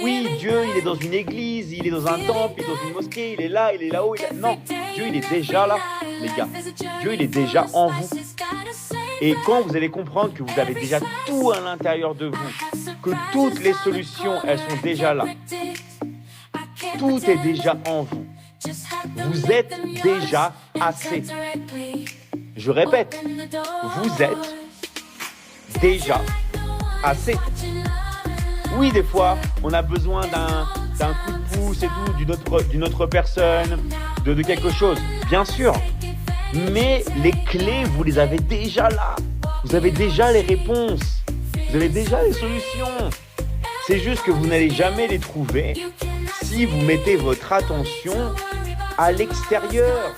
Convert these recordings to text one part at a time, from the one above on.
Oui, Dieu, il est dans une église, il est dans un temple, il est dans une mosquée, il est là-haut, il est là. Non, Dieu, il est déjà là, les gars. Dieu, il est déjà en vous. Et quand vous allez comprendre que vous avez déjà tout à l'intérieur de vous, que toutes les solutions, elles sont déjà là. Tout est déjà en vous. Vous êtes déjà assez. Je répète, vous êtes déjà assez. Oui, des fois, on a besoin d'un coup de pouce et tout, d'une autre personne, de quelque chose, bien sûr. Mais les clés, vous les avez déjà là. Vous avez déjà les réponses. Vous avez déjà les solutions. C'est juste que vous n'allez jamais les trouver si vous mettez votre attention à l'extérieur.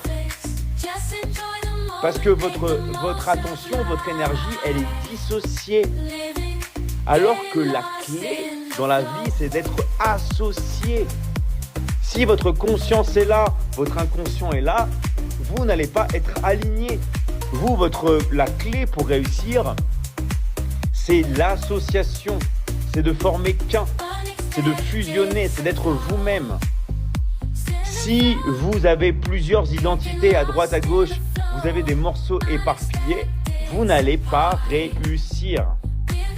Parce que votre attention, votre énergie, elle est dissociée. Alors que la clé dans la vie, c'est d'être associé. Si votre conscience est là, votre inconscient est là, vous n'allez pas être aligné. La clé pour réussir, c'est l'association. C'est de former qu'un. C'est de fusionner, c'est d'être vous-même. Si vous avez plusieurs identités à droite, à gauche, vous avez des morceaux éparpillés, vous n'allez pas réussir.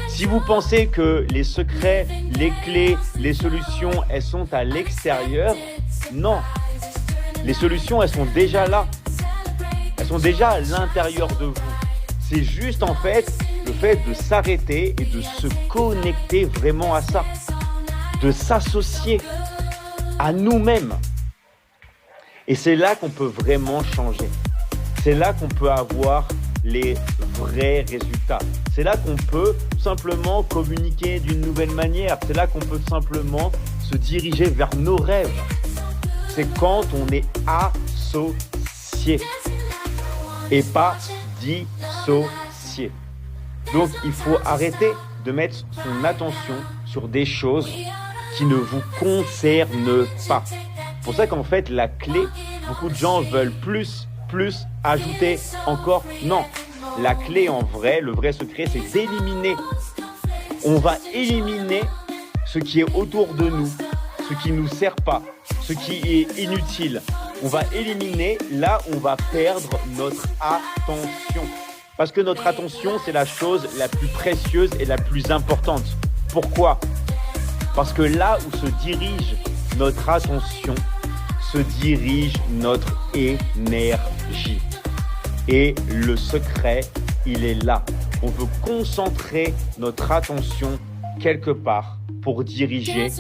Si vous pensez que les secrets, les clés, les solutions, elles sont à l'extérieur, non. Les solutions, elles sont déjà là. Elles sont déjà à l'intérieur de vous. C'est juste en fait le fait de s'arrêter et de se connecter vraiment à ça. De s'associer à nous-mêmes. Et c'est là qu'on peut vraiment changer. C'est là qu'on peut avoir les vrais résultats. C'est là qu'on peut tout simplement communiquer d'une nouvelle manière. C'est là qu'on peut tout simplement se diriger vers nos rêves. C'est quand on est associé et pas dissocié. Donc il faut arrêter de mettre son attention sur des choses qui ne vous concernent pas. C'est pour ça qu'en fait la clé, beaucoup de gens veulent plus, ajouter encore. Non, la clé en vrai, le vrai secret, c'est d'éliminer. On va éliminer ce qui est autour de nous, ce qui ne nous sert pas, ce qui est inutile. On va éliminer là où on va perdre notre attention. Parce que notre attention, c'est la chose la plus précieuse et la plus importante. Pourquoi ? Parce que là où se dirige notre attention, se dirige notre énergie. Et le secret, il est là. On veut concentrer notre attention quelque part pour diriger